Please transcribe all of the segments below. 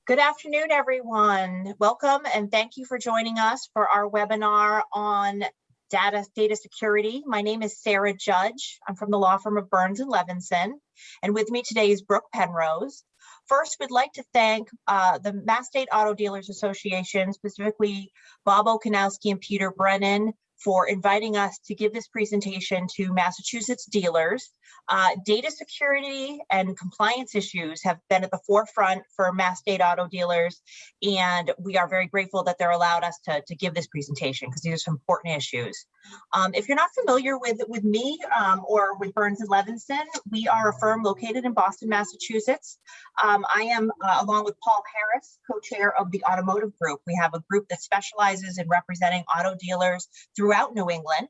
Good afternoon, everyone. Welcome and thank you for joining us for our webinar on data security. My name is Sara Judge. I'm from the law firm of Burns & Levinson, and with me today is Brooke Penrose. First, we'd like to thank the Mass State Auto Dealers Association, specifically Bob Okanowski and Peter Brennan, for inviting us to give this presentation to Massachusetts dealers. Data security and compliance issues have been at the forefront for Mass State Auto Dealers, and we are very grateful that they're allowed us to give this presentation because these are some important issues. If you're not familiar with me or with Burns & Levinson, we are a firm located in Boston, Massachusetts. I am, along with Paul Harris, co-chair of the automotive group. We have a group that specializes in representing auto dealers throughout New England.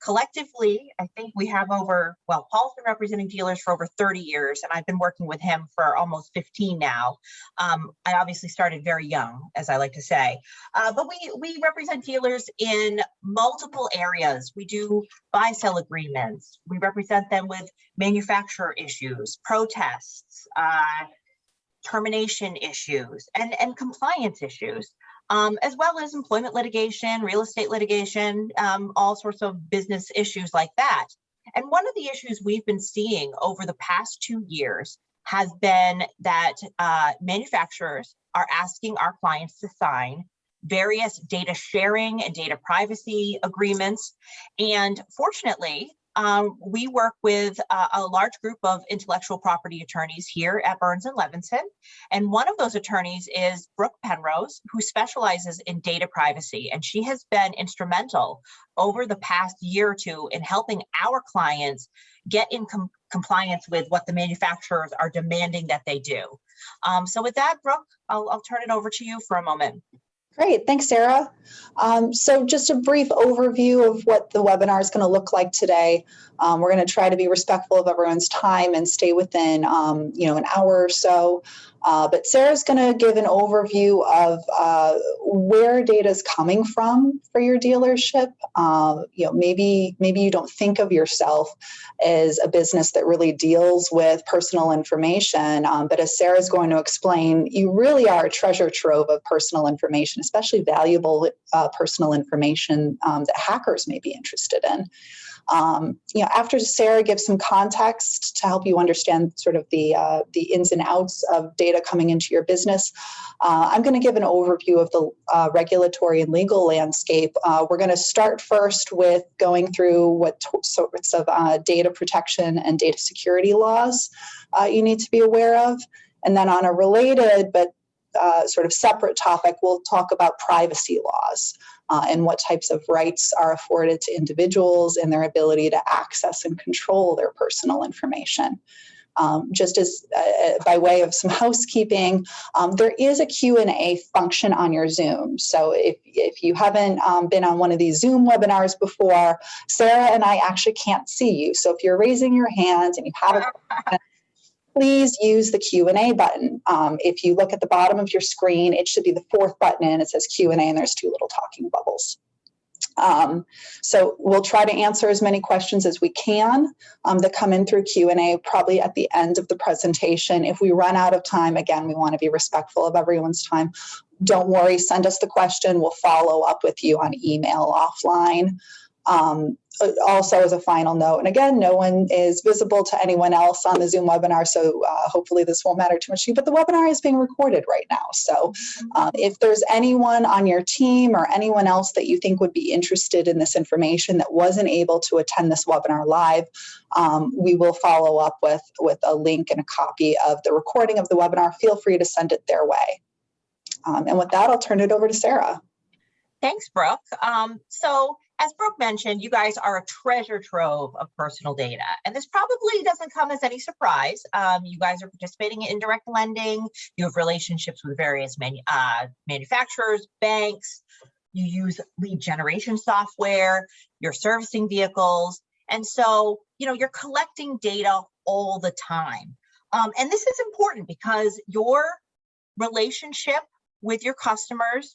Collectively, I think we have Paul's been representing dealers for over 30 years, and I've been working with him for almost 15 now. I obviously started very young, as I like to say, but we represent dealers in multiple areas. We do buy-sell agreements. We represent them with manufacturer issues, protests, termination issues, and compliance issues. As well as employment litigation, real estate litigation, all sorts of business issues like that. And one of the issues we've been seeing over the past 2 years has been that manufacturers are asking our clients to sign various data sharing and data privacy agreements. And fortunately, we work with a large group of intellectual property attorneys here at Burns & Levinson. And one of those attorneys is Brooke Penrose, who specializes in data privacy. And she has been instrumental over the past year or two in helping our clients get in compliance with what the manufacturers are demanding that they do. So with that, Brooke, I'll turn it over to you for a moment. Great, thanks, Sara. So just a brief overview of what the webinar is going to look like today. We're going to try to be respectful of everyone's time and stay within, an hour or so. But Sara's going to give an overview of where data is coming from for your dealership. Maybe you don't think of yourself as a business that really deals with personal information, but as Sara's going to explain, you really are a treasure trove of personal information, especially valuable personal information that hackers may be interested in. After Sara gives some context to help you understand sort of the ins and outs of data coming into your business, I'm going to give an overview of the regulatory and legal landscape. We're going to start first with going through what sorts of data protection and data security laws you need to be aware of. And then on a related but sort of separate topic, we'll talk about privacy laws and what types of rights are afforded to individuals and their ability to access and control their personal information. Just as by way of some housekeeping, there is a Q&A function on your Zoom. So if you haven't been on one of these Zoom webinars before, Sara and I actually can't see you. So if you're raising your hands and you have a question, please use the Q&A button. If you look at the bottom of your screen, it should be the fourth button and it says Q&A and there's two little talking bubbles. So we'll try to answer as many questions as we can that come in through Q&A probably at the end of the presentation. If we run out of time, again, we want to be respectful of everyone's time. Don't worry, send us the question. We'll follow up with you on email offline. Also, as a final note, and again, no one is visible to anyone else on the Zoom webinar, so hopefully this won't matter too much to you, but the webinar is being recorded right now. So if there's anyone on your team or anyone else that you think would be interested in this information that wasn't able to attend this webinar live, we will follow up with a link and a copy of the recording of the webinar. Feel free to send it their way. And with that, I'll turn it over to Sara. Thanks, Brooke. So as Brooke mentioned, you guys are a treasure trove of personal data, and this probably doesn't come as any surprise. You guys are participating in indirect lending. You have relationships with various manufacturers, banks. You use lead generation software. You're servicing vehicles, and so you're collecting data all the time. And this is important because your relationship with your customers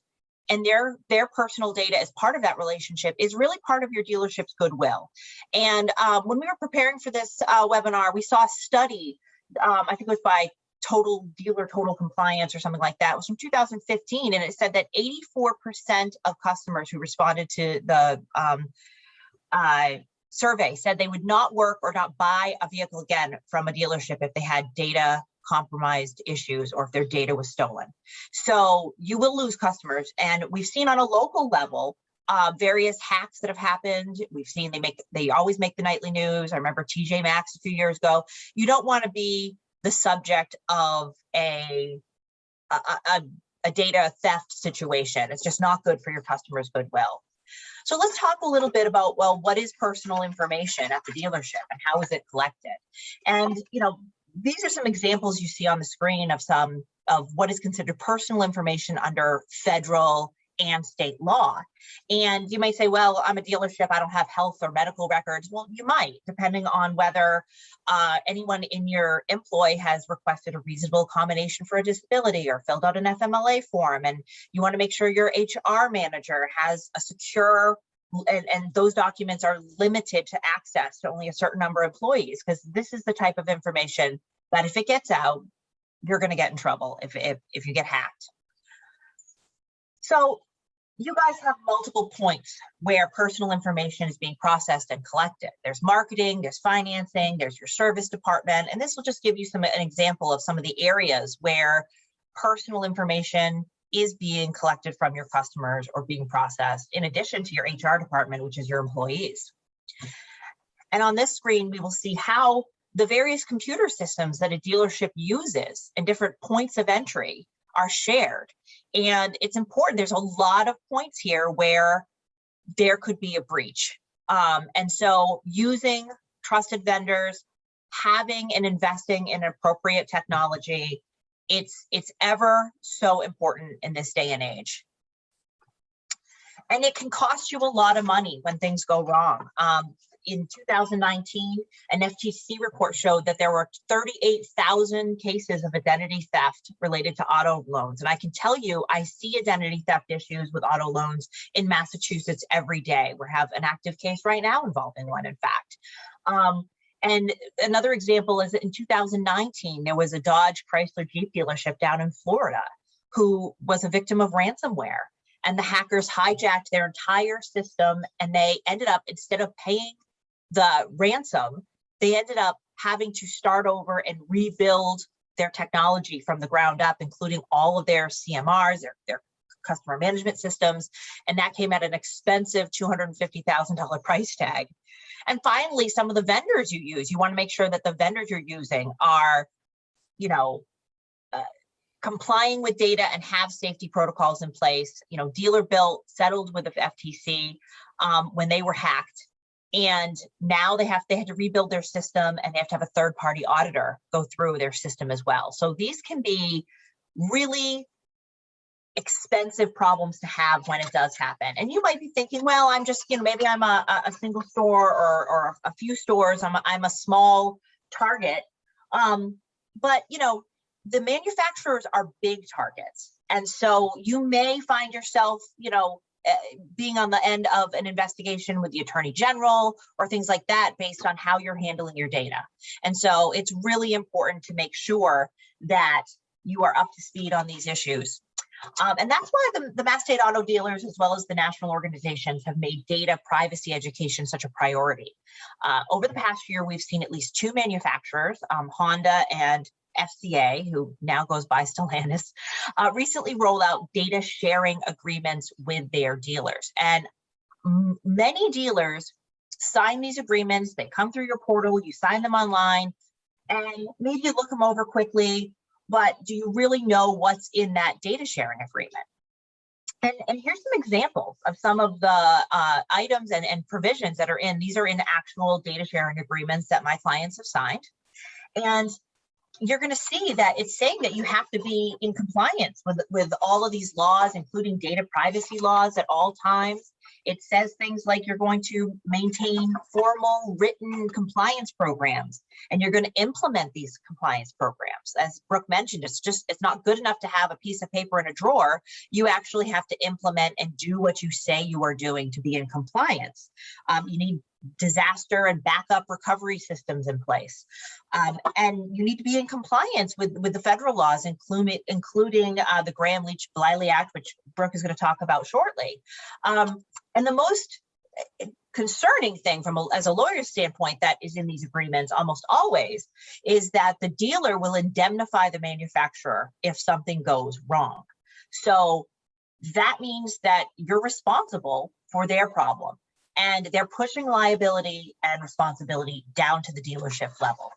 and their personal data as part of that relationship is really part of your dealership's goodwill. And when we were preparing for this webinar, we saw a study, I think it was by dealer total compliance or something like that. It was from 2015, and it said that 84% of customers who responded to the survey said they would not work or not buy a vehicle again from a dealership if they had data compromised issues or if their data was stolen. So you will lose customers, and we've seen on a local level various hacks that have happened. We've seen they always make the nightly news. I remember TJ Maxx a few years ago. You don't want to be the subject of a data theft situation. It's just not good for your customers' goodwill. So let's talk a little bit about, well, what is personal information at the dealership and how is it collected? And, these are some examples you see on the screen of what is considered personal information under federal and state law. And you might say, well, I'm a dealership, I don't have health or medical records. Well, you might, depending on whether anyone in your employ has requested a reasonable accommodation for a disability or filled out an FMLA form. And you want to make sure your HR manager has a secure, and those documents are limited to access to only a certain number of employees, because this is the type of information that if it gets out, you're going to get in trouble if you get hacked. So you guys have multiple points where personal information is being processed and collected. There's marketing, there's financing, there's your service department, and this will just give you an example of some of the areas where personal information is being collected from your customers or being processed, in addition to your HR department, which is your employees. And on this screen, we will see how the various computer systems that a dealership uses and different points of entry are shared. And it's important, there's a lot of points here where there could be a breach. And so using trusted vendors, having and investing in appropriate technology, it's ever so important in this day and age. And it can cost you a lot of money when things go wrong. In 2019, an FTC report showed that there were 38,000 cases of identity theft related to auto loans. And I can tell you, I see identity theft issues with auto loans in Massachusetts every day. We have an active case right now involving one, in fact. And another example is that in 2019, there was a Dodge Chrysler Jeep dealership down in Florida who was a victim of ransomware. And the hackers hijacked their entire system, and they ended up, instead of paying the ransom, they ended up having to start over and rebuild their technology from the ground up, including all of their CMRs, their customer management systems. And that came at an expensive $250,000 price tag. And finally, some of the vendors you use, you want to make sure that the vendors you're using are, complying with data and have safety protocols in place. Dealer Built settled with the FTC when they were hacked. And now they had to rebuild their system, and they have to have a third-party auditor go through their system as well. So these can be really expensive problems to have when it does happen. And you might be thinking, well, I'm just, maybe I'm a single store or a few stores. I'm a small target. But the manufacturers are big targets. And so you may find yourself, being on the end of an investigation with the Attorney General or things like that based on how you're handling your data. And so it's really important to make sure that you are up to speed on these issues. And that's why the Mass State Auto Dealers, as well as the national organizations, have made data privacy education such a priority. Over the past year, we've seen at least two manufacturers, Honda and FCA, who now goes by Stellantis, recently rolled out data sharing agreements with their dealers. And many dealers sign these agreements. They come through your portal, you sign them online, and maybe you look them over quickly, but do you really know what's in that data sharing agreement? And here's some examples of some of the items and provisions that are in. These are in actual data sharing agreements that my clients have signed. And you're going to see that it's saying that you have to be in compliance with all of these laws, including data privacy laws at all times. It says things like you're going to maintain formal written compliance programs, and you're going to implement these compliance programs. As Brooke mentioned, it's not good enough to have a piece of paper in a drawer. You actually have to implement and do what you say you are doing to be in compliance. You need disaster and backup recovery systems in place. And you need to be in compliance with the federal laws, including the Graham-Leach-Bliley Act, which Brooke is going to talk about shortly. And the most concerning thing as a lawyer's standpoint that is in these agreements almost always is that the dealer will indemnify the manufacturer if something goes wrong. So that means that you're responsible for their problem, and they're pushing liability and responsibility down to the dealership level.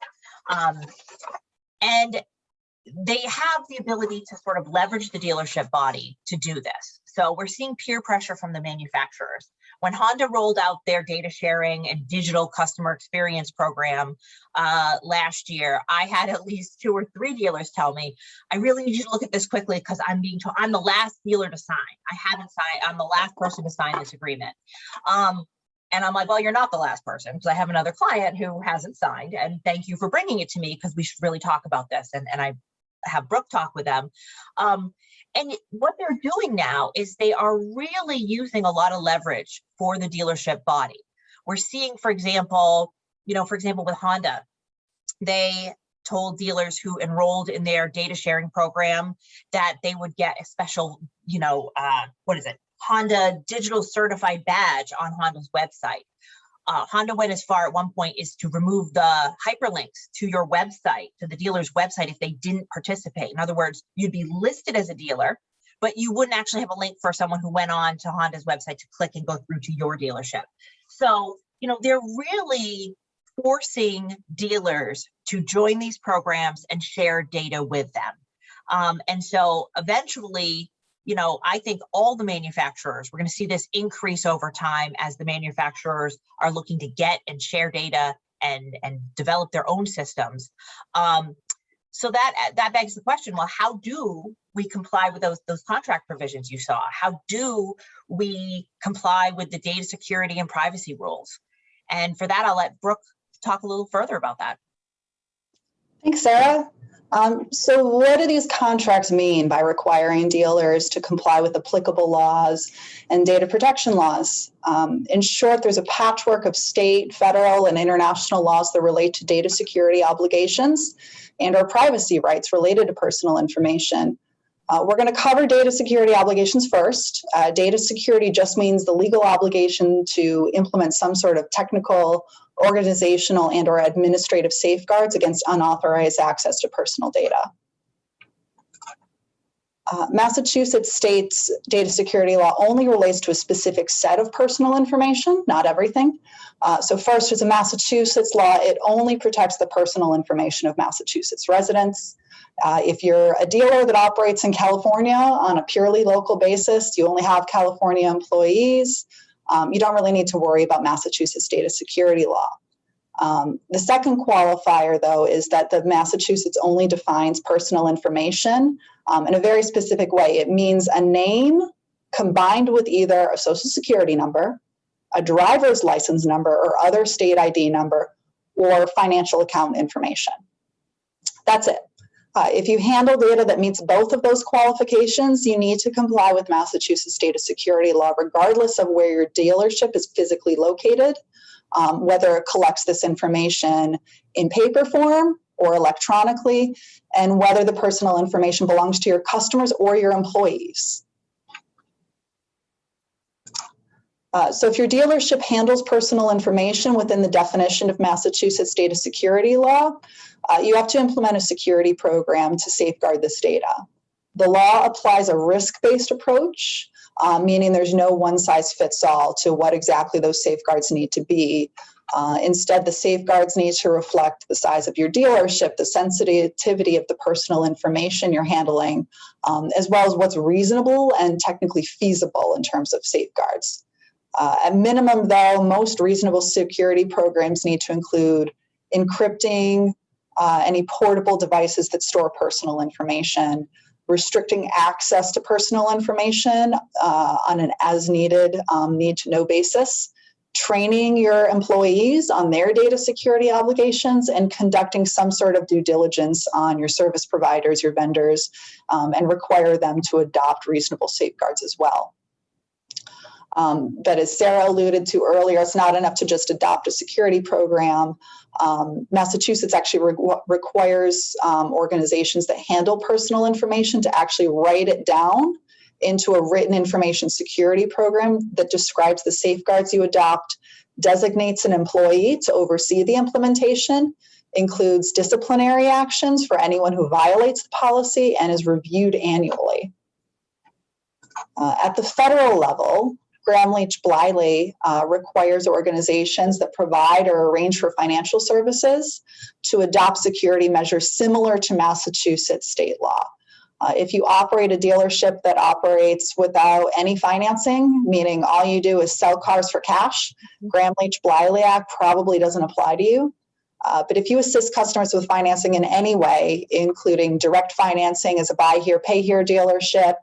And they have the ability to sort of leverage the dealership body to do this. So we're seeing peer pressure from the manufacturers. When Honda rolled out their data sharing and digital customer experience program last year, I had at least 2 or 3 dealers tell me, I really need you to look at this quickly because I'm being told I'm the last dealer to sign. I haven't signed, I'm the last person to sign this agreement. And I'm like, well, you're not the last person, because I have another client who hasn't signed, and thank you for bringing it to me because we should really talk about this. And I have Brooke talk with them. And what they're doing now is they are really using a lot of leverage for the dealership body. We're seeing, for example, with Honda, they told dealers who enrolled in their data sharing program that they would get a special, Honda digital certified badge on Honda's website. Honda went as far at one point as to remove the hyperlinks to your website, to the dealer's website, if they didn't participate. In other words, you'd be listed as a dealer, but you wouldn't actually have a link for someone who went on to Honda's website to click and go through to your dealership. So, they're really forcing dealers to join these programs and share data with them. And so eventually, I think all the manufacturers, we're going to see this increase over time as the manufacturers are looking to get and share data and develop their own systems. So that begs the question, well, how do we comply with those contract provisions you saw? How do we comply with the data security and privacy rules? And for that, I'll let Brooke talk a little further about that. Thanks, Sarah. So what do these contracts mean by requiring dealers to comply with applicable laws and data protection laws? In short, there's a patchwork of state, federal, and international laws that relate to data security obligations and our privacy rights related to personal information. We're going to cover data security obligations first. Data security just means the legal obligation to implement some sort of technical, organizational, and or administrative safeguards against unauthorized access to personal data. Massachusetts state's data security law only relates to a specific set of personal information, not everything. So first, as a Massachusetts law, it only protects the personal information of Massachusetts residents. If you're a dealer that operates in California on a purely local basis, you only have California employees, you don't really need to worry about Massachusetts data security law. The second qualifier, though, is that the Massachusetts only defines personal information in a very specific way. It means a name combined with either a social security number, a driver's license number or other state ID number, or financial account information. That's it. If you handle data that meets both of those qualifications, you need to comply with Massachusetts data security law, regardless of where your dealership is physically located, whether it collects this information in paper form or electronically, and whether the personal information belongs to your customers or your employees. So if your dealership handles personal information within the definition of Massachusetts data security law, you have to implement a security program to safeguard this data. The law applies a risk-based approach, meaning there's no one-size-fits-all to what exactly those safeguards need to be. Instead, the safeguards need to reflect the size of your dealership, the sensitivity of the personal information you're handling, as well as what's reasonable and technically feasible in terms of safeguards. At minimum, though, most reasonable security programs need to include encrypting any portable devices that store personal information, restricting access to personal information on an as-needed, need-to-know basis, training your employees on their data security obligations, and conducting some sort of due diligence on your service providers, your vendors, and require them to adopt reasonable safeguards as well. But as Sara alluded to earlier, it's not enough to just adopt a security program. Massachusetts actually requires organizations that handle personal information to actually write it down into a written information security program that describes the safeguards you adopt, designates an employee to oversee the implementation, includes disciplinary actions for anyone who violates the policy, and is reviewed annually. At the federal level, Gramm-Leach-Bliley requires organizations that provide or arrange for financial services to adopt security measures similar to Massachusetts state law. If you operate a dealership that operates without any financing, meaning all you do is sell cars for cash, Gramm-Leach-Bliley Act probably doesn't apply to you. But if you assist customers with financing in any way, including direct financing as a buy here, pay here dealership,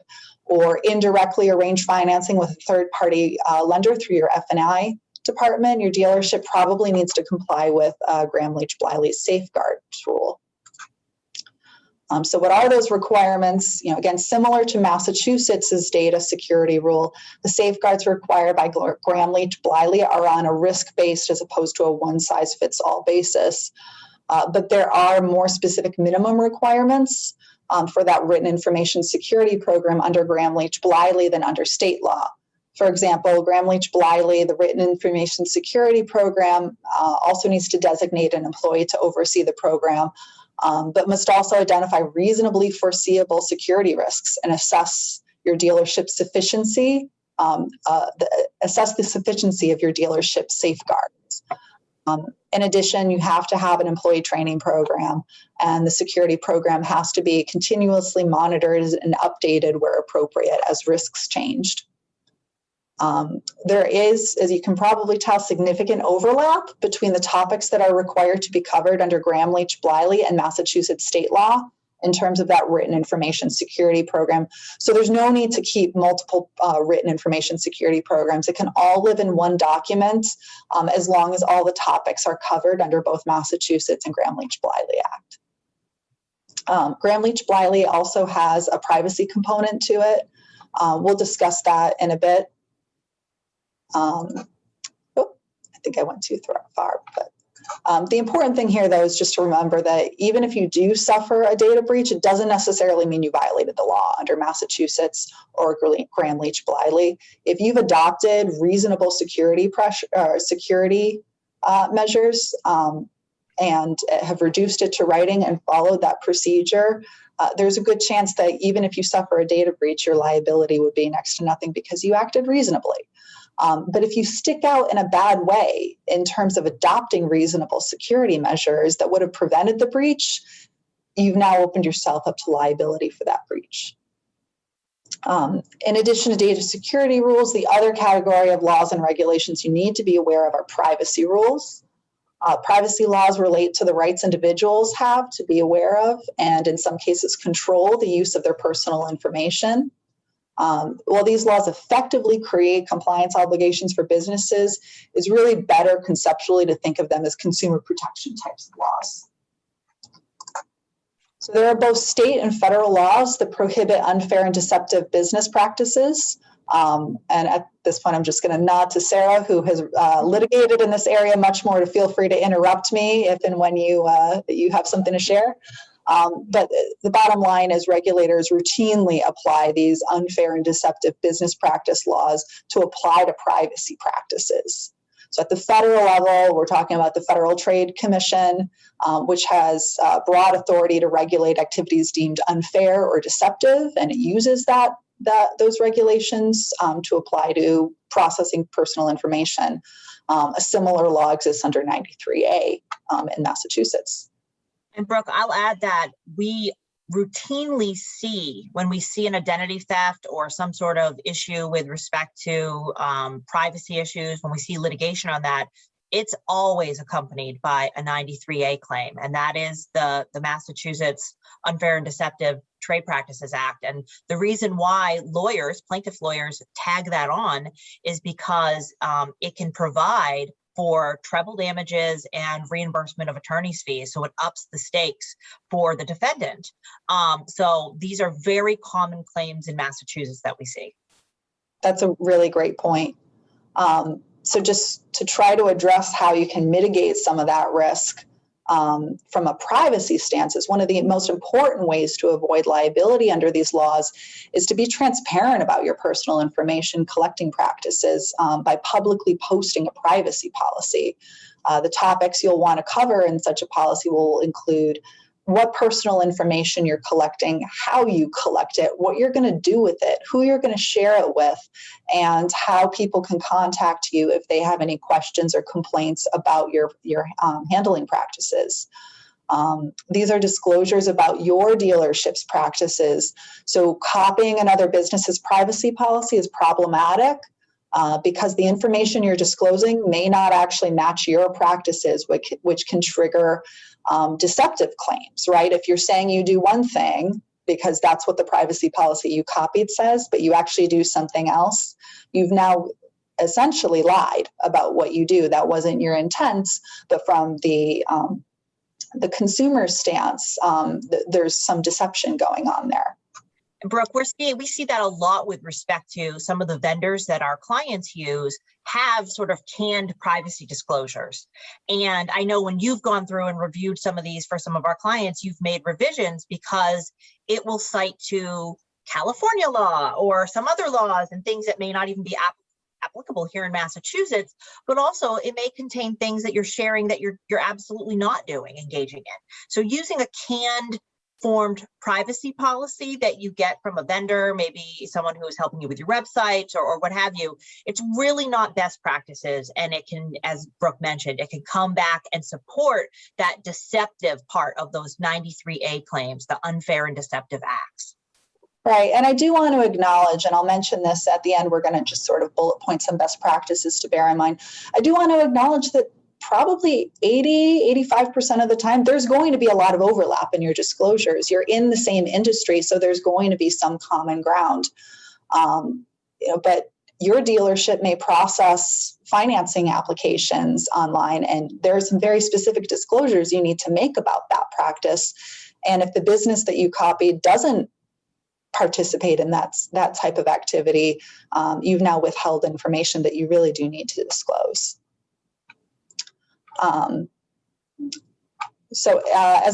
or indirectly arrange financing with a third-party lender through your F&I department, your dealership probably needs to comply with Gramm-Leach-Bliley's safeguards rule. So what are those requirements? Again, similar to Massachusetts's data security rule, the safeguards required by Gramm-Leach-Bliley are on a risk-based as opposed to a one-size-fits-all basis. But there are more specific minimum requirements for that written information security program under Gramm-Leach-Bliley than under state law. For example, Gramm-Leach-Bliley, the written information security program, also needs to designate an employee to oversee the program, but must also identify reasonably foreseeable security risks and assess your dealership's sufficiency, assess the sufficiency of your dealership's safeguards. In addition, you have to have an employee training program, and the security program has to be continuously monitored and updated where appropriate as risks changed. There is, as you can probably tell, significant overlap between the topics that are required to be covered under Gramm-Leach-Bliley and Massachusetts state law in terms of that written information security program. So there's no need to keep multiple written information security programs. It can all live in one document as long as all the topics are covered under both Massachusetts and Gramm-Leach-Bliley Act. Gramm-Leach-Bliley also has a privacy component to it. We'll discuss that in a bit. I think I went too far, but the important thing here, though, is just to remember that even if you do suffer a data breach, it doesn't necessarily mean you violated the law under Massachusetts or Gramm-Leach-Bliley. If you've adopted reasonable security measures and have reduced it to writing and followed that procedure, there's a good chance that even if you suffer a data breach, your liability would be next to nothing because you acted reasonably. But if you stick out in a bad way in terms of adopting reasonable security measures that would have prevented the breach, you've now opened yourself up to liability for that breach. In addition to data security rules, the other category of laws and regulations you need to be aware of are privacy rules. Privacy laws relate to the rights individuals have to be aware of and in some cases control the use of their personal information. While these laws effectively create compliance obligations for businesses, it's really better conceptually to think of them as consumer protection types of laws. So there are both state and federal laws that prohibit unfair and deceptive business practices. And at this point, I'm just going to nod to Sara, who has litigated in this area much more, to feel free to interrupt me if and when you have something to share. But the bottom line is regulators routinely apply these unfair and deceptive business practice laws to apply to privacy practices. So at the federal level, we're talking about the Federal Trade Commission, which has broad authority to regulate activities deemed unfair or deceptive, and it uses those regulations to apply to processing personal information. A similar law exists under 93A in Massachusetts. And Brooke, I'll add that we routinely see, when we see an identity theft or some sort of issue with respect to privacy issues, when we see litigation on that, it's always accompanied by a 93A claim. And that is the Massachusetts Unfair and Deceptive Trade Practices Act. And the reason why plaintiff lawyers tag that on is because it can provide for treble damages and reimbursement of attorney's fees. So it ups the stakes for the defendant. So these are very common claims in Massachusetts that we see. That's a really great point. So just to try to address how you can mitigate some of that risk from a privacy stance, is one of the most important ways to avoid liability under these laws is to be transparent about your personal information collecting practices by publicly posting a privacy policy. The topics you'll want to cover in such a policy will include what personal information you're collecting, how you collect it, what you're going to do with it, who you're going to share it with, and how people can contact you if they have any questions or complaints about your handling practices. These are disclosures about your dealership's practices. So copying another business's privacy policy is problematic because the information you're disclosing may not actually match your practices, which can trigger deceptive claims, right? If you're saying you do one thing because that's what the privacy policy you copied says, but you actually do something else, you've now essentially lied about what you do. That wasn't your intent, but from the consumer stance, there's some deception going on there. Brooke, we see that a lot with respect to some of the vendors that our clients use have sort of canned privacy disclosures. And I know when you've gone through and reviewed some of these for some of our clients, you've made revisions because it will cite to California law or some other laws and things that may not even be applicable here in Massachusetts, but also it may contain things that you're sharing that you're absolutely not engaging in. So using a canned formed privacy policy that you get from a vendor, maybe someone who is helping you with your websites or what have you, it's really not best practices. And it can, as Brooke mentioned, it can come back and support that deceptive part of those 93A claims, the unfair and deceptive acts. Right. And I do want to acknowledge, and I'll mention this at the end, we're going to just sort of bullet point some best practices to bear in mind. I do want to acknowledge that probably 85% of the time, there's going to be a lot of overlap in your disclosures. You're in the same industry, so there's going to be some common ground. But your dealership may process financing applications online, and there's some very specific disclosures you need to make about that practice. And if the business that you copied doesn't participate in that type of activity, you've now withheld information that you really do need to disclose. As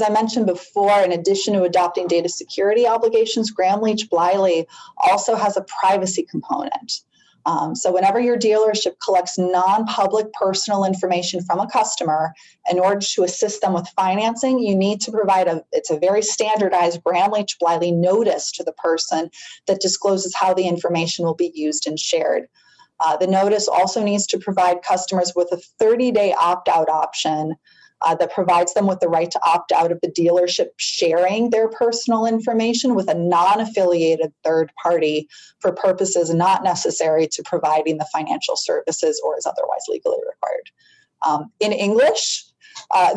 I mentioned before, in addition to adopting data security obligations, Gramm-Leach-Bliley also has a privacy component. So whenever your dealership collects non-public personal information from a customer, in order to assist them with financing, you need to provide it's a very standardized Gramm-Leach-Bliley notice to the person that discloses how the information will be used and shared. The notice also needs to provide customers with a 30-day opt-out option that provides them with the right to opt out of the dealership sharing their personal information with a non-affiliated third party for purposes not necessary to providing the financial services or is otherwise legally required. In English,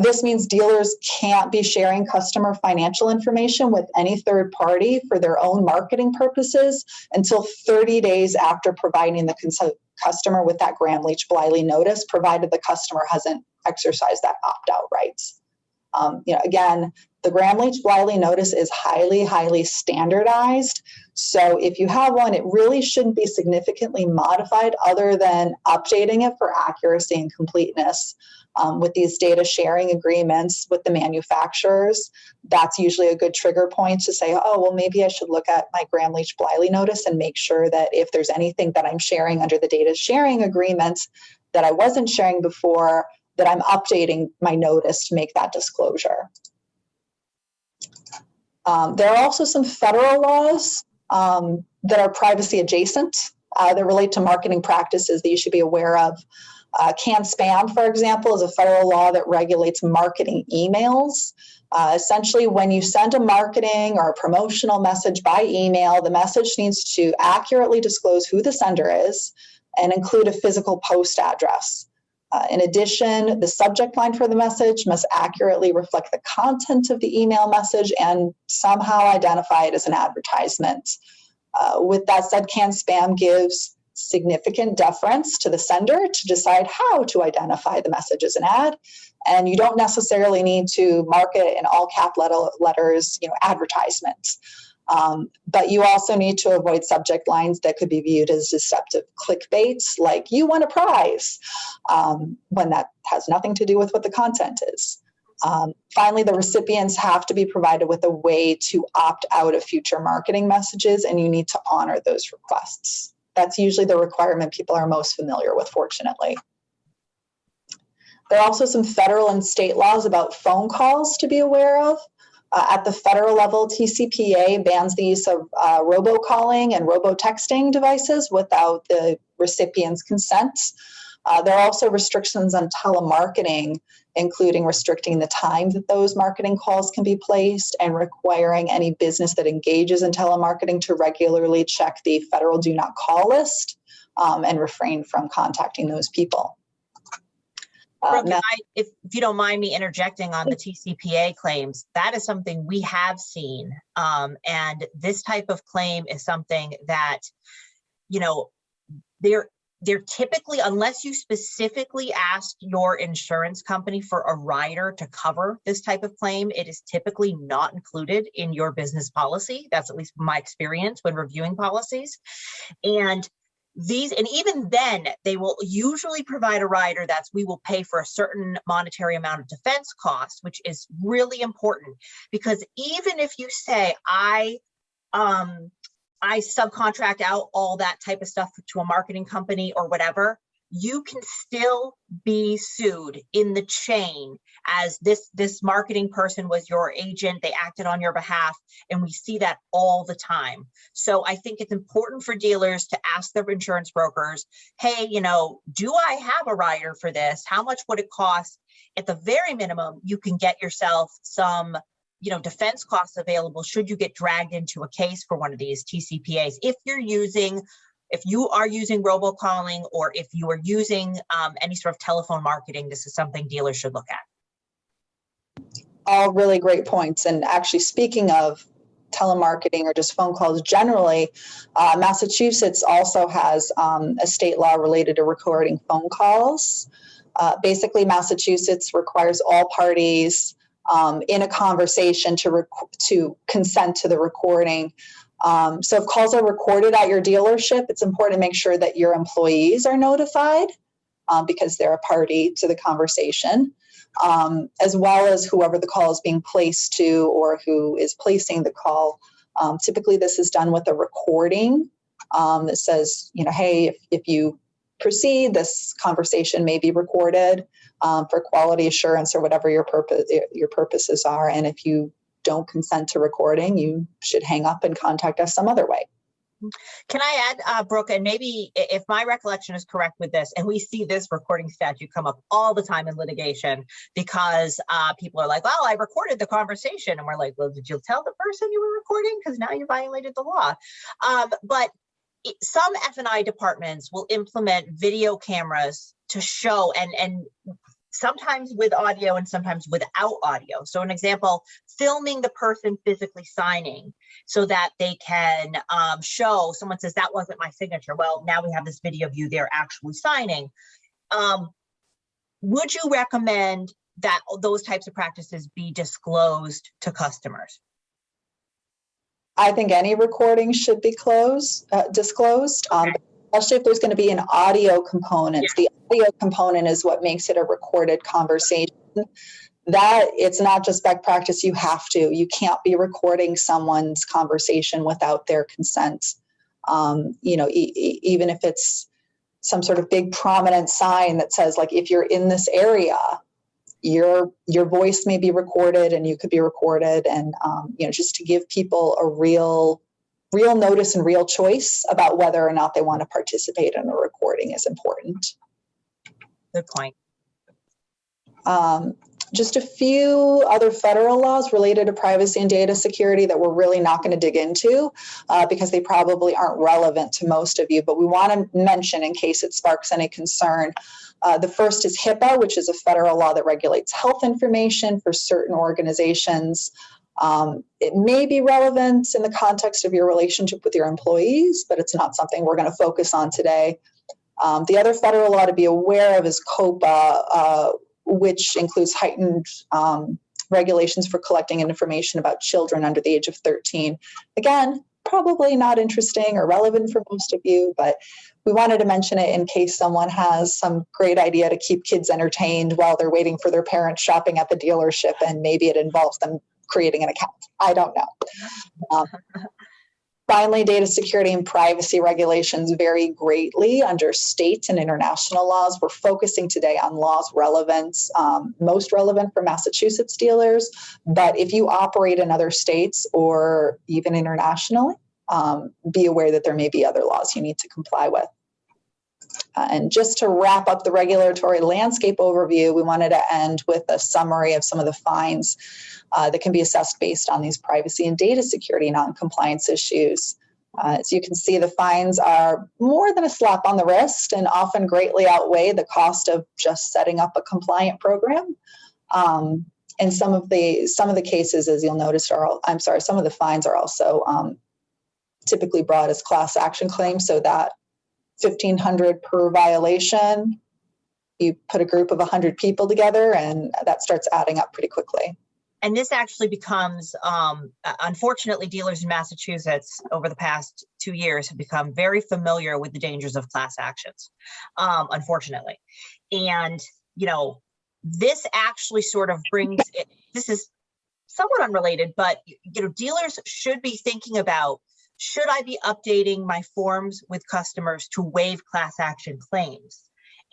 this means dealers can't be sharing customer financial information with any third party for their own marketing purposes until 30 days after providing the customer with that Gramm-Leach-Bliley notice, provided the customer hasn't exercised that opt-out rights. Again, the Gramm-Leach-Bliley notice is highly, highly standardized. So if you have one, it really shouldn't be significantly modified other than updating it for accuracy and completeness. With these data sharing agreements with the manufacturers, that's usually a good trigger point to say, oh, well, maybe I should look at my Gramm-Leach-Bliley notice and make sure that if there's anything that I'm sharing under the data sharing agreements that I wasn't sharing before, that I'm updating my notice to make that disclosure. There are also some federal laws that are privacy adjacent that relate to marketing practices that you should be aware of. Canned spam, for example, is a federal law that regulates marketing emails. Essentially, when you send a marketing or a promotional message by email, the message needs to accurately disclose who the sender is and include a physical post address. In addition, the subject line for the message must accurately reflect the content of the email message and somehow identify it as an advertisement. With that said, canned spam gives significant deference to the sender to decide how to identify the message as an ad, and you don't necessarily need to mark it in all cap letters, advertisements. But you also need to avoid subject lines that could be viewed as deceptive clickbait, like "you won a prize," when that has nothing to do with what the content is. Finally, the recipients have to be provided with a way to opt out of future marketing messages, and you need to honor those requests. That's usually the requirement people are most familiar with, fortunately. There are also some federal and state laws about phone calls to be aware of. At the federal level, TCPA bans the use of robocalling and robotexting devices without the recipient's consent. There are also restrictions on telemarketing, including restricting the time that those marketing calls can be placed and requiring any business that engages in telemarketing to regularly check the federal do not call list and refrain from contacting those people. Brooke, if you don't mind me interjecting on the TCPA claims, that is something we have seen. And this type of claim is something that, they're typically, unless you specifically ask your insurance company for a rider to cover this type of claim, it is typically not included in your business policy. That's at least my experience when reviewing policies. And even then, they will usually provide a rider we will pay for a certain monetary amount of defense costs, which is really important, because even if you say, I subcontract out all that type of stuff to a marketing company or whatever, you can still be sued in the chain as this marketing person was your agent, they acted on your behalf, and we see that all the time. So I think it's important for dealers to ask their insurance brokers, hey, do I have a rider for this? How much would it cost? At the very minimum, you can get yourself some defense costs available should you get dragged into a case for one of these TCPAs. If you are using robocalling, or if you are using any sort of telephone marketing, this is something dealers should look at. All really great points. And actually, speaking of telemarketing or just phone calls generally, Massachusetts also has a state law related to recording phone calls. Basically, Massachusetts requires all parties in a conversation to consent to the recording. So if calls are recorded at your dealership, it's important to make sure that your employees are notified because they're a party to the conversation, as well as whoever the call is being placed to or who is placing the call. Typically, this is done with a recording that says, hey, if you proceed, this conversation may be recorded for quality assurance or whatever your purposes are. And if you don't consent to recording, you should hang up and contact us some other way. Can I add, Brooke, and maybe if my recollection is correct with this, and we see this recording statute come up all the time in litigation because people are like, well, I recorded the conversation. And we're like, well, did you tell the person you were recording? Because now you violated the law. But some F&I departments will implement video cameras to show, and sometimes with audio and sometimes without audio. So an example, filming the person physically signing so that they can show, someone says, that wasn't my signature. Well, now we have this video of you there actually signing. Would you recommend that those types of practices be disclosed to customers? I think any recording should be disclosed, okay. Especially if there's going to be an audio component. Yeah. The audio component is what makes it a recorded conversation. That it's not just best practice. You can't be recording someone's conversation without their consent. Even if it's some sort of big prominent sign that says, like, if you're in this area, your voice may be recorded and you could be recorded, and just to give people a real notice and real choice about whether or not they want to participate in a recording is important. Good point. Just a few other federal laws related to privacy and data security that we're really not going to dig into because they probably aren't relevant to most of you, but we want to mention in case it sparks any concern. The first is HIPAA, which is a federal law that regulates health information for certain organizations. It may be relevant in the context of your relationship with your employees, but it's not something we're going to focus on today. The other federal law to be aware of is COPA, which includes heightened regulations for collecting information about children under the age of 13. Again, probably not interesting or relevant for most of you, but we wanted to mention it in case someone has some great idea to keep kids entertained while they're waiting for their parents shopping at the dealership, and maybe it involves them creating an account. I don't know. Finally, data security and privacy regulations vary greatly under state and international laws. We're focusing today on laws relevance, most relevant for Massachusetts dealers. But if you operate in other states or even internationally, be aware that there may be other laws you need to comply with. And just to wrap up the regulatory landscape overview, we wanted to end with a summary of some of the fines that can be assessed based on these privacy and data security non-compliance issues. As you can see, the fines are more than a slap on the wrist and often greatly outweigh the cost of just setting up a compliant program. And some of the cases, as you'll notice, some of the fines are also typically brought as class action claims, so that $1,500 per violation, you put a group of 100 people together and that starts adding up pretty quickly. And this actually becomes, unfortunately, dealers in Massachusetts over the past 2 years have become very familiar with the dangers of class actions, unfortunately. And, this actually sort of brings it, this is somewhat unrelated, but, dealers should be thinking about, should I be updating my forms with customers to waive class action claims?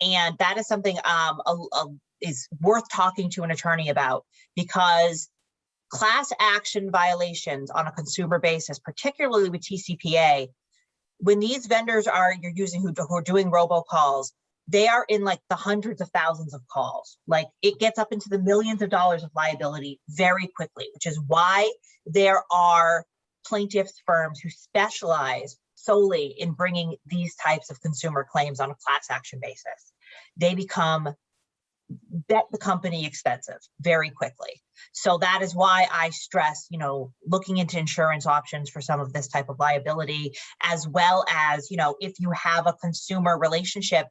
And that is something is worth talking to an attorney about, because class action violations on a consumer basis, particularly with TCPA, when these vendors you're using who are doing robocalls, they are in like the hundreds of thousands of calls. Like it gets up into the millions of dollars of liability very quickly, which is why there are plaintiffs firms who specialize solely in bringing these types of consumer claims on a class action basis. They bet the company expensive very quickly. So that is why I stress, looking into insurance options for some of this type of liability, as well as, if you have a consumer relationship,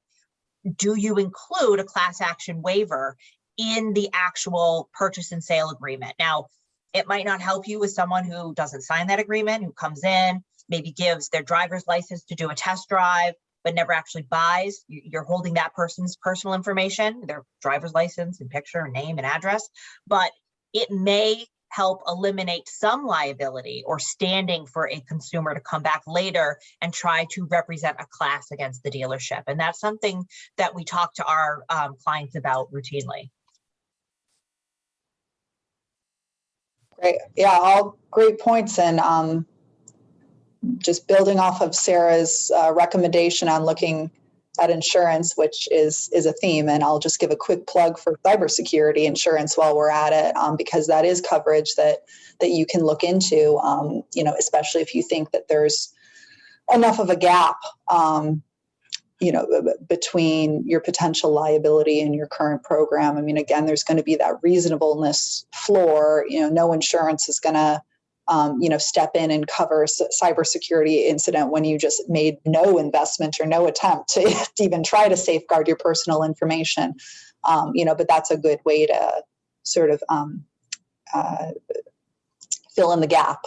do you include a class action waiver in the actual purchase and sale agreement? Now, it might not help you with someone who doesn't sign that agreement, who comes in, maybe gives their driver's license to do a test drive, but never actually buys. You're holding that person's personal information, their driver's license and picture, name and address, but it may help eliminate some liability or standing for a consumer to come back later and try to represent a class against the dealership. And that's something that we talk to our clients about routinely. Great. Yeah, all great points. And just building off of Sarah's recommendation on looking at insurance, which is a theme. And I'll just give a quick plug for cybersecurity insurance while we're at it, because that is coverage that you can look into, especially if you think that there's enough of a gap, between your potential liability and your current program. I mean, again, there's going to be that reasonableness floor. No insurance is going to step in and cover cybersecurity incident when you just made no investment or no attempt to even try to safeguard your personal information. But that's a good way to sort of fill in the gap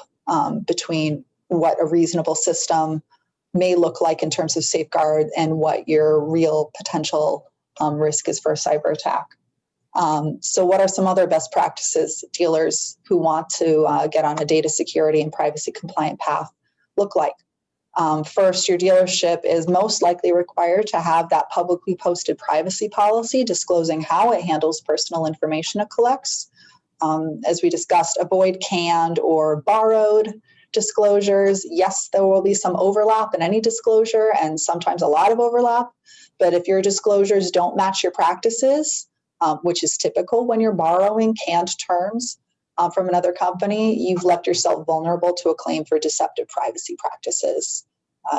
between what a reasonable system may look like in terms of safeguard and what your real potential risk is for a cyber attack. So what are some other best practices dealers who want to get on a data security and privacy compliant path look like? First, your dealership is most likely required to have that publicly posted privacy policy disclosing how it handles personal information it collects. As we discussed, avoid canned or borrowed disclosures. Yes, there will be some overlap in any disclosure and sometimes a lot of overlap, but if your disclosures don't match your practices, which is typical when you're borrowing canned terms from another company, you've left yourself vulnerable to a claim for deceptive privacy practices.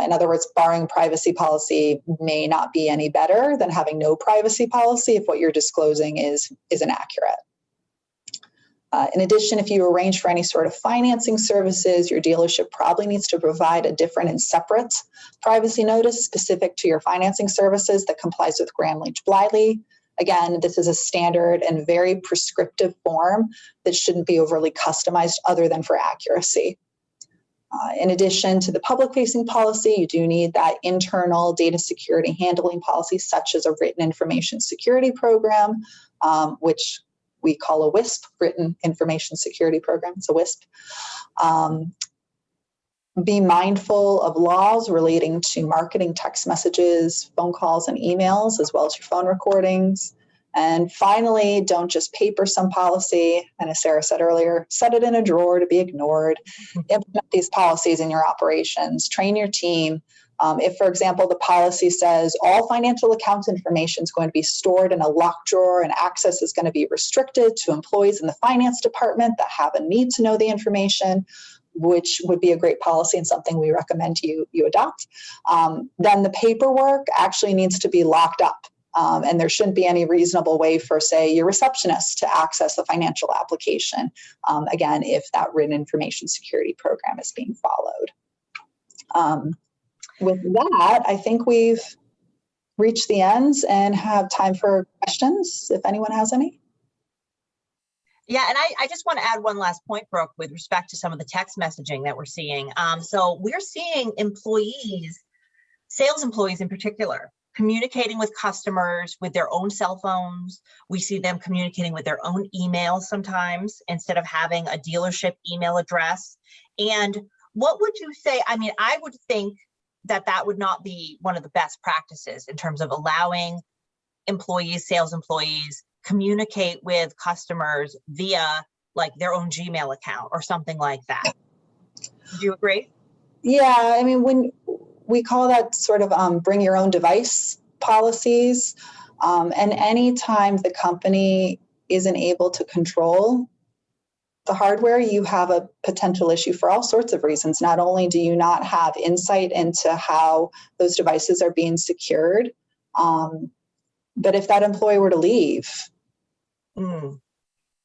In other words, borrowing privacy policy may not be any better than having no privacy policy if what you're disclosing is inaccurate. In addition, if you arrange for any sort of financing services, your dealership probably needs to provide a different and separate privacy notice specific to your financing services that complies with Graham-Leach-Bliley. Again, this is a standard and very prescriptive form that shouldn't be overly customized other than for accuracy. In addition to the public-facing policy, you do need that internal data security handling policy, such as a written information security program, which we call a WISP, Written Information Security Program. It's a WISP. Be mindful of laws relating to marketing text messages, phone calls, and emails, as well as your phone recordings. And finally, don't just paper some policy. And as Sara said earlier, set it in a drawer to be ignored. Implement these policies in your operations. Train your team. If, for example, the policy says all financial accounts information is going to be stored in a locked drawer and access is going to be restricted to employees in the finance department that have a need to know the information, which would be a great policy and something we recommend you adopt, then the paperwork actually needs to be locked up. And there shouldn't be any reasonable way for, say, your receptionist to access the financial application, again, if that written information security program is being followed. With that, I think we've reached the ends and have time for questions, if anyone has any. Yeah, and I just want to add one last point, Brooke, with respect to some of the text messaging that we're seeing. So we're seeing employees, sales employees in particular, communicating with customers with their own cell phones. We see them communicating with their own emails sometimes instead of having a dealership email address. And what would you say? I mean, I would think that that would not be one of the best practices in terms of allowing employees, sales employees, communicate with customers via like their own Gmail account or something like that. Do you agree? Yeah, I mean, when we call that sort of bring your own device policies, and anytime the company isn't able to control the hardware, you have a potential issue for all sorts of reasons. Not only do you not have insight into how those devices are being secured, but if that employee were to leave, you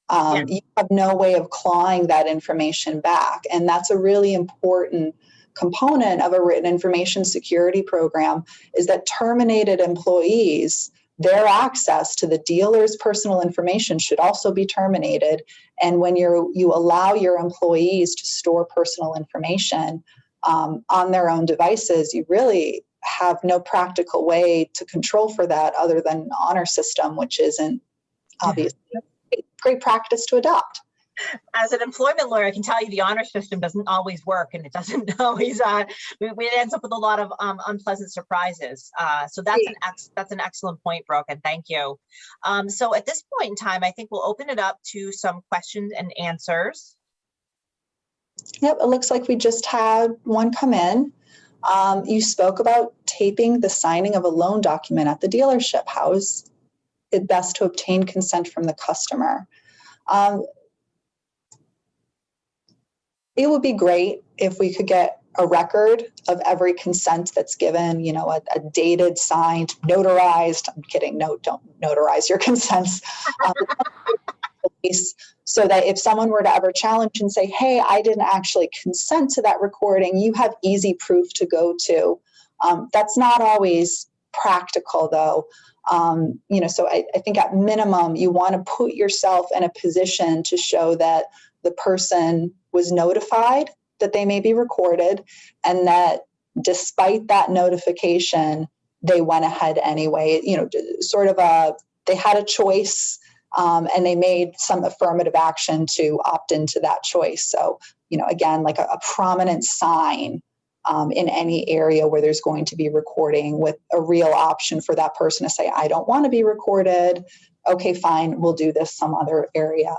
have no way of clawing that information back. And that's a really important component of a written information security program, is that terminated employees, their access to the dealer's personal information should also be terminated. And when you allow your employees to store personal information on their own devices, you really have no practical way to control for that other than an honor system, which isn't obviously great practice to adopt. As an employment lawyer, I can tell you the honor system doesn't always work, and it doesn't always. We ends up with a lot of unpleasant surprises. So that's an excellent point, Brooke, and thank you. So at this point in time, I think we'll open it up to some questions and answers. Yep, it looks like we just had one come in. You spoke about taping the signing of a loan document at the dealership. How is it best to obtain consent from the customer? It would be great if we could get a record of every consent that's given, you know, a dated, signed, notarized. I'm kidding. No, don't notarize your consents. So that if someone were to ever challenge and say, hey, I didn't actually consent to that recording, you have easy proof to go to. That's not always practical, though. You know, so I think at minimum, you want to put yourself in a position to show that the person was notified that they may be recorded, and that despite that notification, they went ahead anyway. You know, sort of they had a choice, and they made some affirmative action to opt into that choice. So, you know, again, like a prominent sign in any area where there's going to be recording, with a real option for that person to say, I don't want to be recorded. Okay, fine, we'll do this some other area.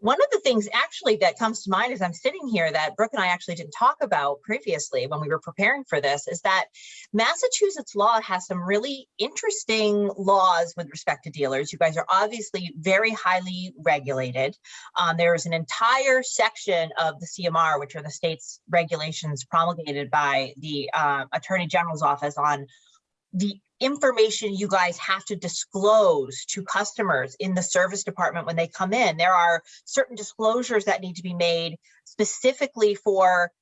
One of the things actually that comes to mind as I'm sitting here that Brooke and I actually didn't talk about previously when we were preparing for this is that Massachusetts law has some really interesting laws with respect to dealers. You guys are obviously very highly regulated. There is an entire section of the CMR, which are the state's regulations promulgated by the Attorney General's office, on the information you guys have to disclose to customers in the service department when they come in. There are certain disclosures that need to be made specifically for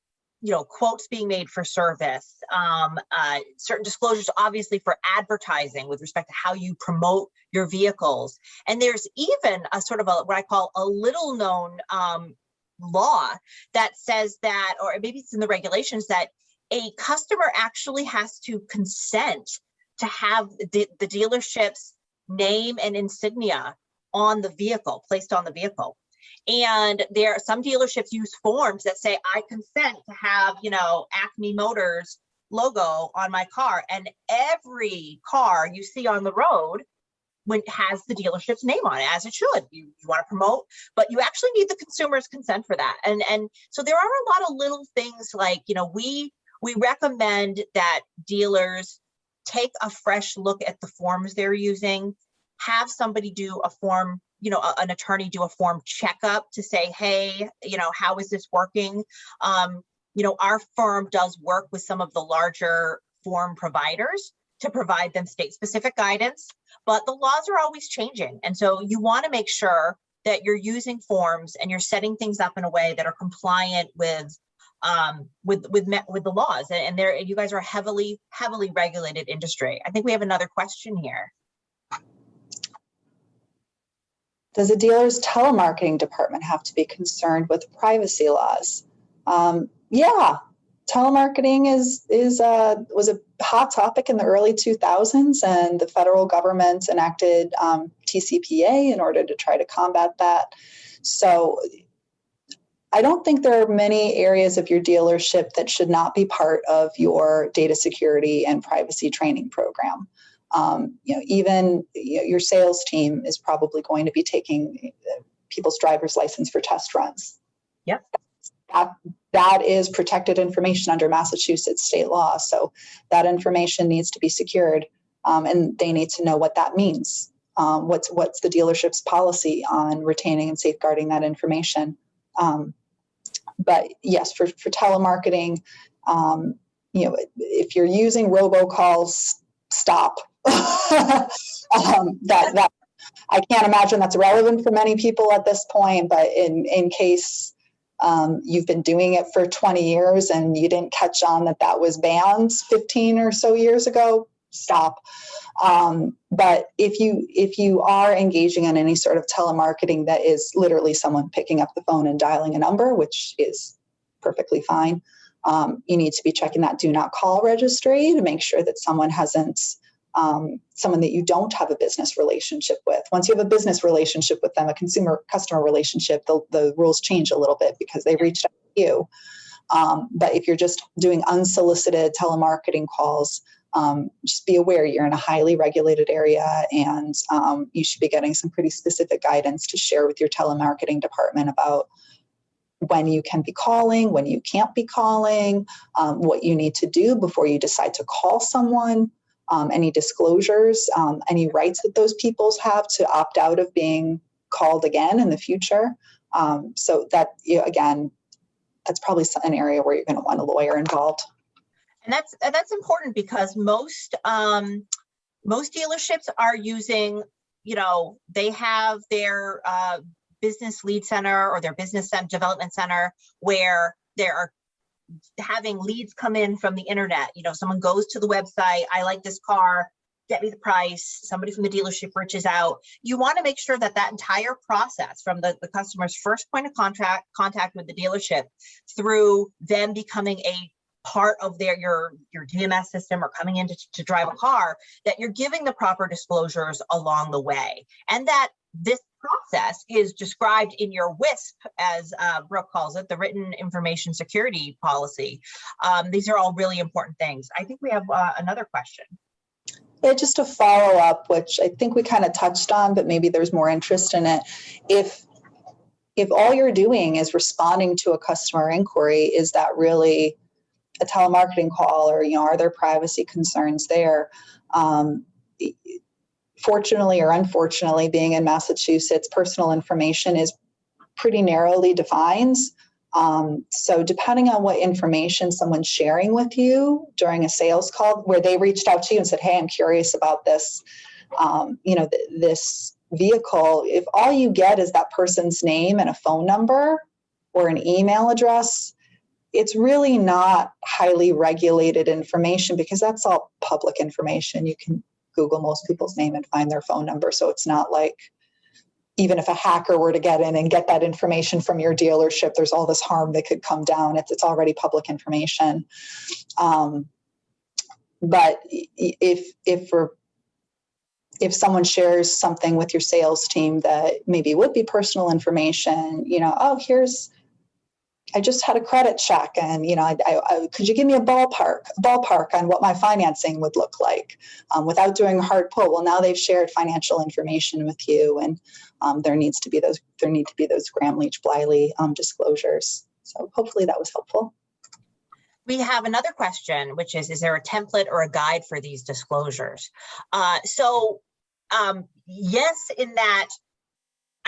quotes being made for service, certain disclosures, obviously, for advertising with respect to how you promote your vehicles. And there's even a sort of what I call a little known law that says that, or maybe it's in the regulations, that a customer actually has to consent to have the dealership's name and insignia on the vehicle, placed on the vehicle. And there are some dealerships use forms that say, I consent to have, Acme Motors logo on my car. And every car you see on the road has the dealership's name on it, as it should. You want to promote, but you actually need the consumer's consent for that. And so there are a lot of little things like, we recommend that dealers take a fresh look at the forms they're using, have somebody do a form, an attorney do a form checkup to say, hey, how is this working? Our firm does work with some of the larger form providers to provide them state-specific guidance, but the laws are always changing. And so you want to make sure that you're using forms and you're setting things up in a way that are compliant with the laws. And you guys are a heavily regulated industry. I think we have another question here. Does a dealer's telemarketing department have to be concerned with privacy laws? Yeah, telemarketing was a hot topic in the early 2000s, and the federal government enacted TCPA in order to try to combat that. So I don't think there are many areas of your dealership that should not be part of your data security and privacy training program. Even your sales team is probably going to be taking people's driver's license for test runs. Yep. That is protected information under Massachusetts state law. So that information needs to be secured, and they need to know what that means. What's the dealership's policy on retaining and safeguarding that information? But yes, for telemarketing, if you're using robocalls, stop. That I can't imagine that's relevant for many people at this point, but in case you've been doing it for 20 years and you didn't catch on that was banned 15 or so years ago, stop. But if you are engaging in any sort of telemarketing that is literally someone picking up the phone and dialing a number, which is perfectly fine, you need to be checking that do not call registry to make sure that someone hasn't someone that you don't have a business relationship with. Once you have a business relationship with them, a customer relationship, the rules change a little bit because they reached out to you. But if you're just doing unsolicited telemarketing calls, just be aware you're in a highly regulated area, and you should be getting some pretty specific guidance to share with your telemarketing department about when you can be calling, when you can't be calling, what you need to do before you decide to call someone. Any disclosures, any rights that those people have to opt out of being called again in the future. So that, again, that's probably an area where you're going to want a lawyer involved. And that's important because most dealerships are using, they have their business lead center or their business development center where there are having leads come in from the internet. Someone goes to the website, I like this car, get me the price. Somebody from the dealership reaches out. You want to make sure that entire process from the customer's first point of contact with the dealership through them becoming a part of your DMS system or coming in to drive a car, that you're giving the proper disclosures along the way. And that this process is described in your WISP, as Brooke calls it, the Written Information Security Policy. These are all really important things. I think we have another question. Yeah, just a follow up, which I think we kind of touched on, but maybe there's more interest in it. If all you're doing is responding to a customer inquiry, is that really a telemarketing call, or are there privacy concerns there? Fortunately or unfortunately, being in Massachusetts, personal information is pretty narrowly defined. So depending on what information someone's sharing with you during a sales call, where they reached out to you and said, hey, I'm curious about this, this vehicle, if all you get is that person's name and a phone number or an email address, it's really not highly regulated information because that's all public information. You can Google most people's name and find their phone number. So it's not like, even if a hacker were to get in and get that information from your dealership, there's all this harm that could come down. It's already public information. But if someone shares something with your sales team that maybe would be personal information, oh, I just had a credit check, and I could you give me a ballpark on what my financing would look like, without doing a hard pull? Well, now they've shared financial information with you, and there need to be those Gramm-Leach-Bliley disclosures. So hopefully that was helpful. We have another question, which is there a template or a guide for these disclosures? Yes, in that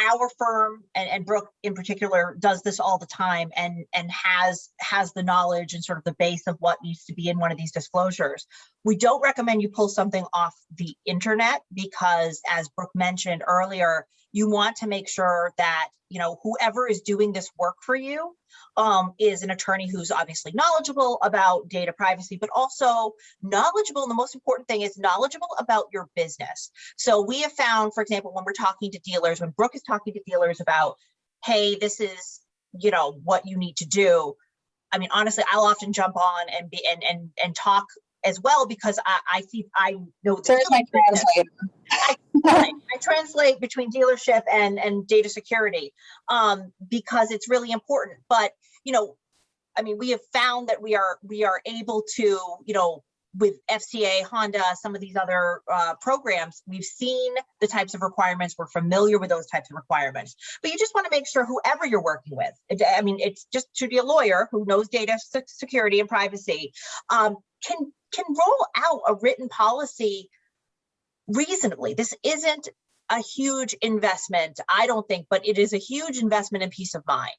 our firm and Brooke in particular does this all the time and has the knowledge and sort of the base of what needs to be in one of these disclosures. We don't recommend you pull something off the internet because, as Brooke mentioned earlier, you want to make sure that whoever is doing this work for you is an attorney who's obviously knowledgeable about data privacy, but also knowledgeable, and the most important thing is knowledgeable about your business. So we have found, for example, when we're talking to dealers, when Brooke is talking to dealers about, hey, this is, what you need to do. I mean, honestly, I'll often jump on and talk as well because I know Sarah's my translator. I translate between dealership and data security because it's really important. But we have found that we are able to, with FCA, Honda, some of these other programs, we've seen the types of requirements. We're familiar with those types of requirements. But you just want to make sure whoever you're working with, it's just should be a lawyer who knows data security and privacy, can roll out a written policy reasonably. This isn't a huge investment, I don't think, but it is a huge investment in peace of mind.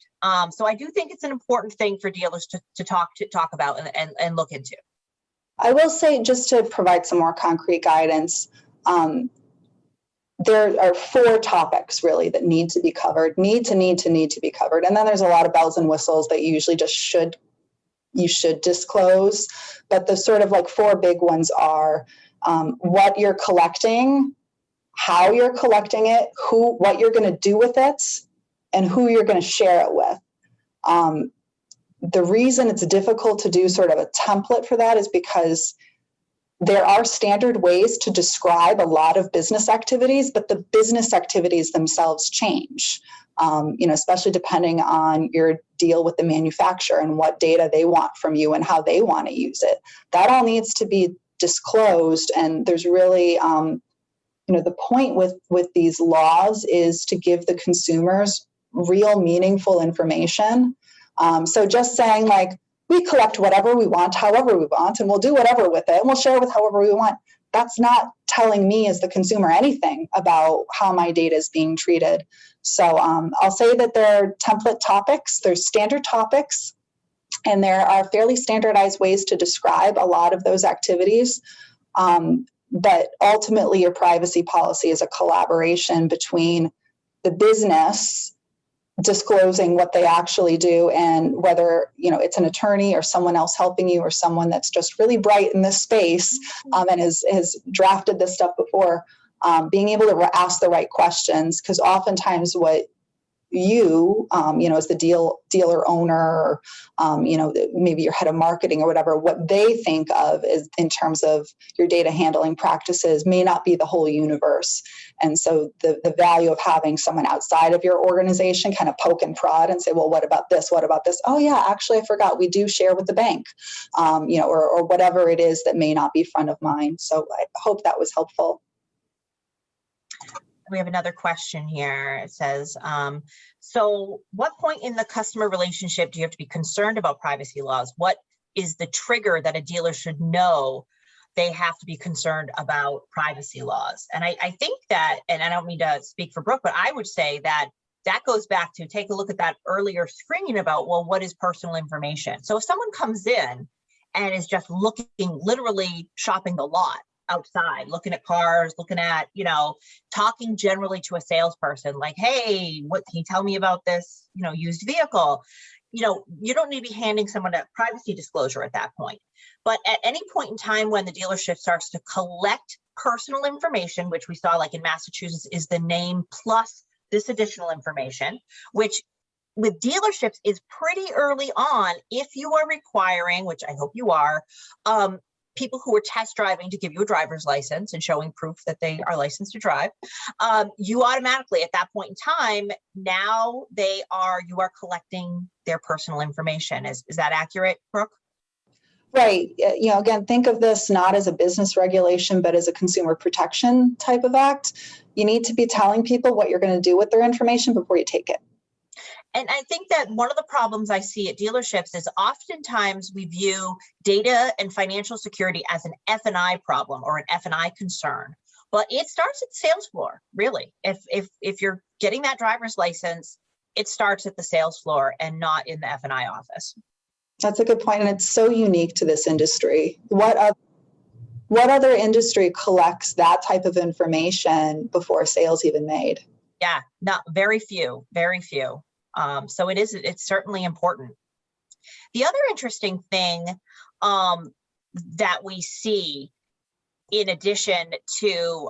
So I do think it's an important thing for dealers to talk about and look into. I will say, just to provide some more concrete guidance, there are 4 topics really that need to be covered, need to be covered. And then there's a lot of bells and whistles that you usually just you should disclose. But the sort of like 4 big ones are what you're collecting, how you're collecting it, what you're going to do with it, and who you're going to share it with. The reason it's difficult to do sort of a template for that is because there are standard ways to describe a lot of business activities, but the business activities themselves change, especially depending on your deal with the manufacturer and what data they want from you and how they want to use it. That all needs to be disclosed, and there's really the point with these laws is to give the consumers real meaningful information. So just saying like, we collect whatever we want, however we want, and we'll do whatever with it, and we'll share with however we want, that's not telling me as the consumer anything about how my data is being treated. So I'll say that there are template topics, there's standard topics, and there are fairly standardized ways to describe a lot of those activities. But ultimately, your privacy policy is a collaboration between the business disclosing what they actually do, and whether it's an attorney or someone else helping you or someone that's just really bright in this space and has drafted this stuff before, being able to ask the right questions, because oftentimes what you, as the dealer owner, or, maybe your head of marketing or whatever, what they think of is in terms of your data handling practices may not be the whole universe. And so the value of having someone outside of your organization kind of poke and prod and say, well, what about this? What about this? Oh yeah, actually I forgot we do share with the bank, or whatever it is that may not be front of mind. So I hope that was helpful. We have another question here. It says, so what point in the customer relationship do you have to be concerned about privacy laws? What is the trigger that a dealer should know they have to be concerned about privacy laws? And I think that, and I don't mean to speak for Brooke, but I would say that goes back to take a look at that earlier screen about, well, what is personal information? So if someone comes in and is just literally shopping the lot, outside, looking at cars, looking at, talking generally to a salesperson like, hey, what can you tell me about this, used vehicle? you know, you don't need to be handing someone a privacy disclosure at that point. But at any point in time when the dealership starts to collect personal information, which we saw like in Massachusetts is the name plus this additional information, which with dealerships is pretty early on if you are requiring, which I hope you are, people who are test driving to give you a driver's license and showing proof that they are licensed to drive, you automatically at that point in time, now you are collecting their personal information. Is that accurate, Brooke? Right. You know, again, think of this not as a business regulation, but as a consumer protection type of act. You need to be telling people what you're going to do with their information before you take it. And I think that one of the problems I see at dealerships is oftentimes we view data and financial security as an F&I problem or an F&I concern, but it starts at the sales floor, really. If you're getting that driver's license, it starts at the sales floor and not in the F&I office. That's a good point, and it's so unique to this industry. What other industry collects that type of information before a sale's even made? Yeah, not very few, very few. So it's certainly important. The other interesting thing that we see in addition to,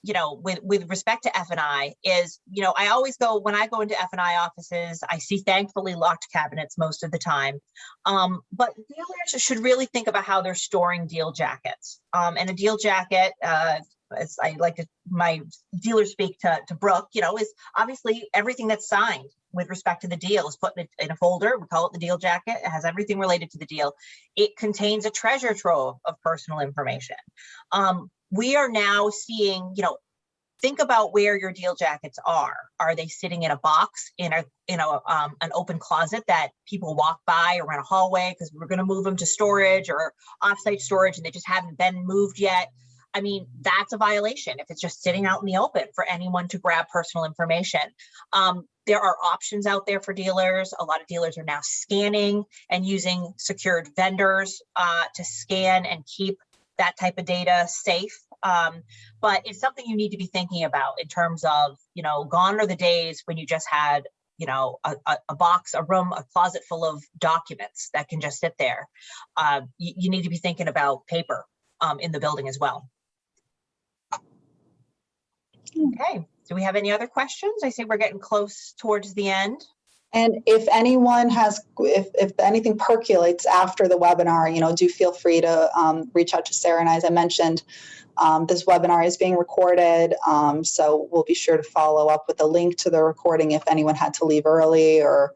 you know, with respect to F&I is, you know, I always go, when I go into F&I offices, I see thankfully locked cabinets most of the time. But dealers should really think about how they're storing deal jackets. And a deal jacket, as I like to, my dealer speak to Brooke, you know, is obviously everything that's signed with respect to the deal is put in a folder. We call it the deal jacket. It has everything related to the deal. It contains a treasure trove of personal information. We are now seeing, you know, think about where your deal jackets are. Are they sitting in a box in an open closet that people walk by around a hallway because we're going to move them to storage or offsite storage and they just haven't been moved yet? I mean, that's a violation if it's just sitting out in the open for anyone to grab personal information. There are options out there for dealers. A lot of dealers are now scanning and using secured vendors to scan and keep that type of data safe. But it's something you need to be thinking about in terms of, you know, gone are the days when you just had, you know, a box, a room, a closet full of documents that can just sit there. You need to be thinking about paper in the building as well. Okay, do we have any other questions? I see we're getting close towards the end. And if anyone has, if anything percolates after the webinar, you know, do feel free to reach out to Sara and I. As I mentioned, this webinar is being recorded, so we'll be sure to follow up with a link to the recording if anyone had to leave early or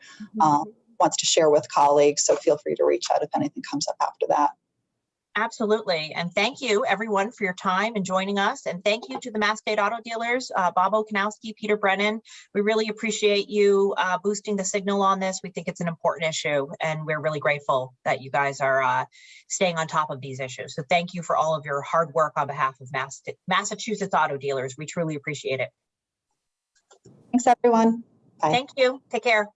wants to share with colleagues. So feel free to reach out if anything comes up after that. Absolutely. And thank you everyone for your time and joining us. And thank you to the Mascade Auto Dealers, Bob Okanowski, Peter Brennan. We really appreciate you boosting the signal on this. We think it's an important issue and we're really grateful that you guys are staying on top of these issues. So thank you for all of your hard work on behalf of Massachusetts Auto Dealers. We truly appreciate it. Thanks everyone. Bye. Thank you. Take care.